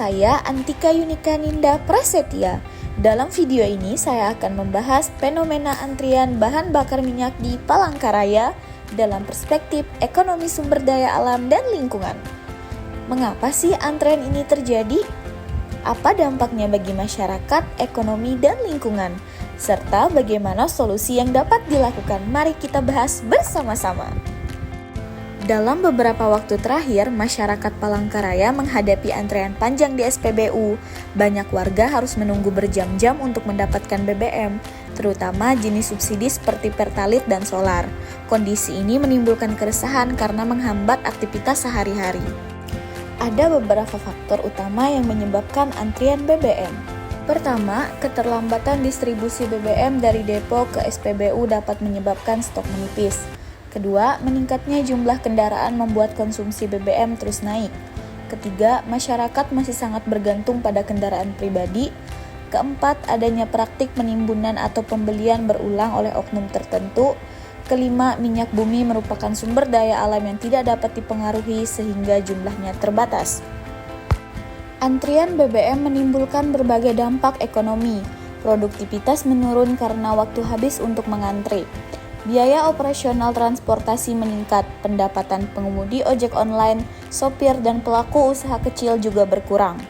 saya Antika Yunika Ninda Prasetya. Dalam video ini saya akan membahas fenomena antrian bahan bakar minyak di Palangkaraya dalam perspektif ekonomi sumber daya alam dan lingkungan. Mengapa sih antrean ini terjadi? Apa dampaknya bagi masyarakat, ekonomi, dan lingkungan? Serta bagaimana solusi yang dapat dilakukan? Mari kita bahas bersama-sama. Dalam beberapa waktu terakhir, masyarakat Palangkaraya menghadapi antrean panjang di SPBU. Banyak warga harus menunggu berjam-jam untuk mendapatkan BBM, terutama jenis subsidi seperti Pertalite dan solar. Kondisi ini menimbulkan keresahan karena menghambat aktivitas sehari-hari. Ada beberapa faktor utama yang menyebabkan antrian BBM. Pertama, keterlambatan distribusi BBM dari depo ke SPBU dapat menyebabkan stok menipis. Kedua, meningkatnya jumlah kendaraan membuat konsumsi BBM terus naik. Ketiga, masyarakat masih sangat bergantung pada kendaraan pribadi. Keempat, adanya praktik penimbunan atau pembelian berulang oleh oknum tertentu. Kelima, minyak bumi merupakan sumber daya alam yang tidak dapat dipengaruhi sehingga jumlahnya terbatas. Antrian BBM menimbulkan berbagai dampak ekonomi. Produktivitas menurun karena waktu habis untuk mengantri. Biaya operasional transportasi meningkat, pendapatan pengemudi ojek online, sopir, dan pelaku usaha kecil juga berkurang.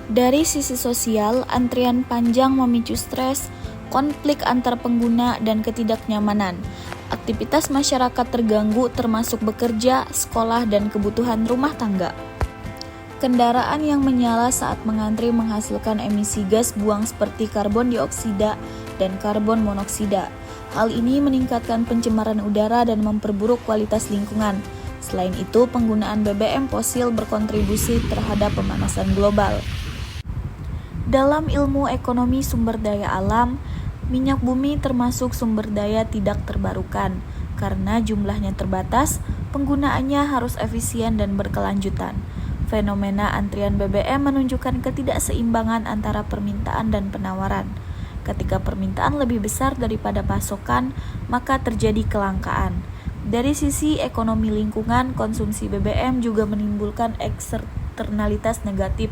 Dari sisi sosial, antrian panjang memicu stres, konflik antar pengguna, dan ketidaknyamanan. Aktivitas masyarakat terganggu termasuk bekerja, sekolah, dan kebutuhan rumah tangga. Kendaraan yang menyala saat mengantri menghasilkan emisi gas buang seperti karbon dioksida dan karbon monoksida. Hal ini meningkatkan pencemaran udara dan memperburuk kualitas lingkungan. Selain itu, penggunaan BBM fosil berkontribusi terhadap pemanasan global. Dalam ilmu ekonomi sumber daya alam, minyak bumi termasuk sumber daya tidak terbarukan. Karena jumlahnya terbatas, penggunaannya harus efisien dan berkelanjutan. Fenomena antrian BBM menunjukkan ketidakseimbangan antara permintaan dan penawaran. Ketika permintaan lebih besar daripada pasokan, maka terjadi kelangkaan. Dari sisi ekonomi lingkungan, konsumsi BBM juga menimbulkan eksternalitas negatif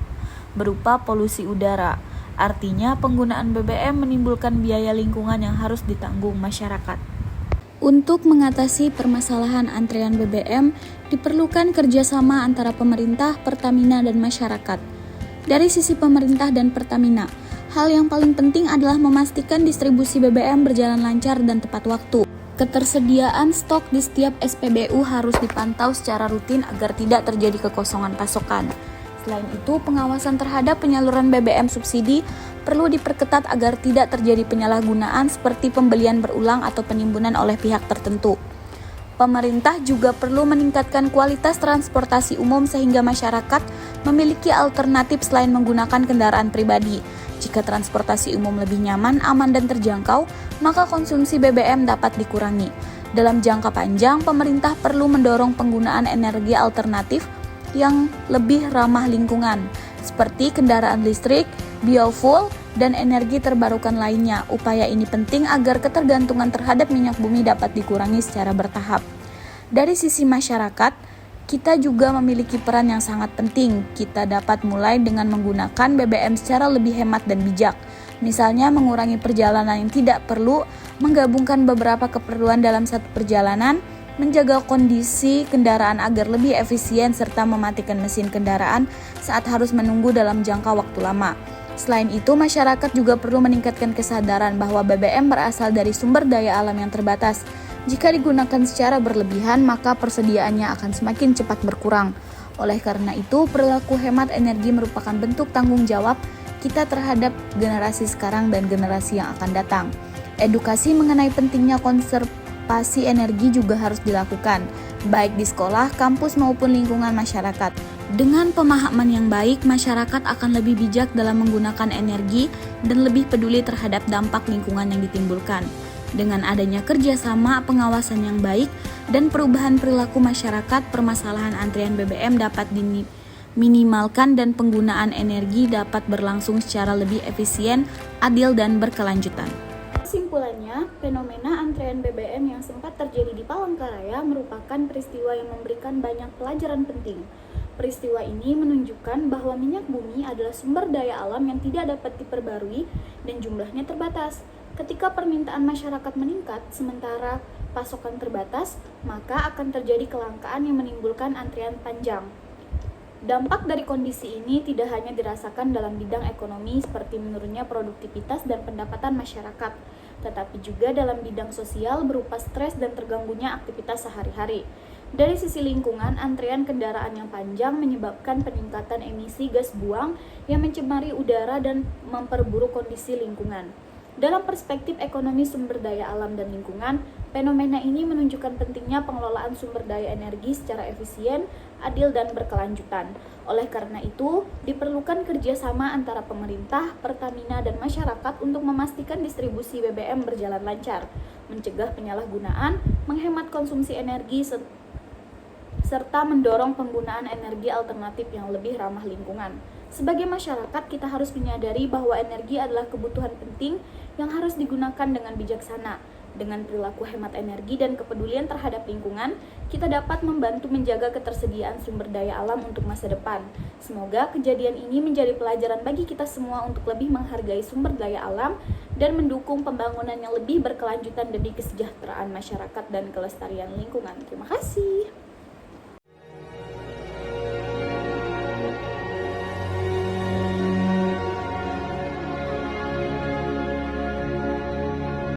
berupa polusi udara. Artinya, penggunaan BBM menimbulkan biaya lingkungan yang harus ditanggung masyarakat. Untuk mengatasi permasalahan antrean BBM, diperlukan kerjasama antara pemerintah, Pertamina, dan masyarakat. Dari sisi pemerintah dan Pertamina, hal yang paling penting adalah memastikan distribusi BBM berjalan lancar dan tepat waktu. Ketersediaan stok di setiap SPBU harus dipantau secara rutin agar tidak terjadi kekosongan pasokan. Selain itu, pengawasan terhadap penyaluran BBM subsidi perlu diperketat agar tidak terjadi penyalahgunaan seperti pembelian berulang atau penimbunan oleh pihak tertentu. Pemerintah juga perlu meningkatkan kualitas transportasi umum sehingga masyarakat memiliki alternatif selain menggunakan kendaraan pribadi. Jika transportasi umum lebih nyaman, aman, dan terjangkau, maka konsumsi BBM dapat dikurangi. Dalam jangka panjang, pemerintah perlu mendorong penggunaan energi alternatif yang lebih ramah lingkungan, seperti kendaraan listrik, biofuel, dan energi terbarukan lainnya. Upaya ini penting agar ketergantungan terhadap minyak bumi dapat dikurangi secara bertahap. Dari sisi masyarakat, kita juga memiliki peran yang sangat penting. Kita dapat mulai dengan menggunakan BBM secara lebih hemat dan bijak. Misalnya mengurangi perjalanan yang tidak perlu, menggabungkan beberapa keperluan dalam satu perjalanan, menjaga kondisi kendaraan agar lebih efisien, serta mematikan mesin kendaraan saat harus menunggu dalam jangka waktu lama. Selain itu, masyarakat juga perlu meningkatkan kesadaran bahwa BBM berasal dari sumber daya alam yang terbatas. Jika digunakan secara berlebihan, maka persediaannya akan semakin cepat berkurang. Oleh karena itu, perilaku hemat energi merupakan bentuk tanggung jawab kita terhadap generasi sekarang dan generasi yang akan datang. Edukasi mengenai pentingnya konservasi energi juga harus dilakukan, baik di sekolah, kampus, maupun lingkungan masyarakat. Dengan pemahaman yang baik, masyarakat akan lebih bijak dalam menggunakan energi dan lebih peduli terhadap dampak lingkungan yang ditimbulkan. Dengan adanya kerjasama, pengawasan yang baik, dan perubahan perilaku masyarakat, permasalahan antrian BBM dapat diminimalkan dan penggunaan energi dapat berlangsung secara lebih efisien, adil, dan berkelanjutan. Kesimpulannya, fenomena antrean BBM yang sempat terjadi di Palangkaraya merupakan peristiwa yang memberikan banyak pelajaran penting. Peristiwa ini menunjukkan bahwa minyak bumi adalah sumber daya alam yang tidak dapat diperbarui dan jumlahnya terbatas. Ketika permintaan masyarakat meningkat sementara pasokan terbatas, maka akan terjadi kelangkaan yang menimbulkan antrian panjang. Dampak dari kondisi ini tidak hanya dirasakan dalam bidang ekonomi seperti menurunnya produktivitas dan pendapatan masyarakat, tetapi juga dalam bidang sosial berupa stres dan terganggunya aktivitas sehari-hari. Dari sisi lingkungan, antrean kendaraan yang panjang menyebabkan peningkatan emisi gas buang yang mencemari udara dan memperburuk kondisi lingkungan. Dalam perspektif ekonomi sumber daya alam dan lingkungan, fenomena ini menunjukkan pentingnya pengelolaan sumber daya energi secara efisien, adil, dan berkelanjutan. Oleh karena itu, diperlukan kerjasama antara pemerintah, Pertamina, dan masyarakat untuk memastikan distribusi BBM berjalan lancar, mencegah penyalahgunaan, menghemat konsumsi energi, serta mendorong penggunaan energi alternatif yang lebih ramah lingkungan. Sebagai masyarakat, kita harus menyadari bahwa energi adalah kebutuhan penting yang harus digunakan dengan bijaksana. Dengan perilaku hemat energi dan kepedulian terhadap lingkungan, kita dapat membantu menjaga ketersediaan sumber daya alam untuk masa depan. Semoga kejadian ini menjadi pelajaran bagi kita semua untuk lebih menghargai sumber daya alam dan mendukung pembangunan yang lebih berkelanjutan demi kesejahteraan masyarakat dan kelestarian lingkungan. Terima kasih.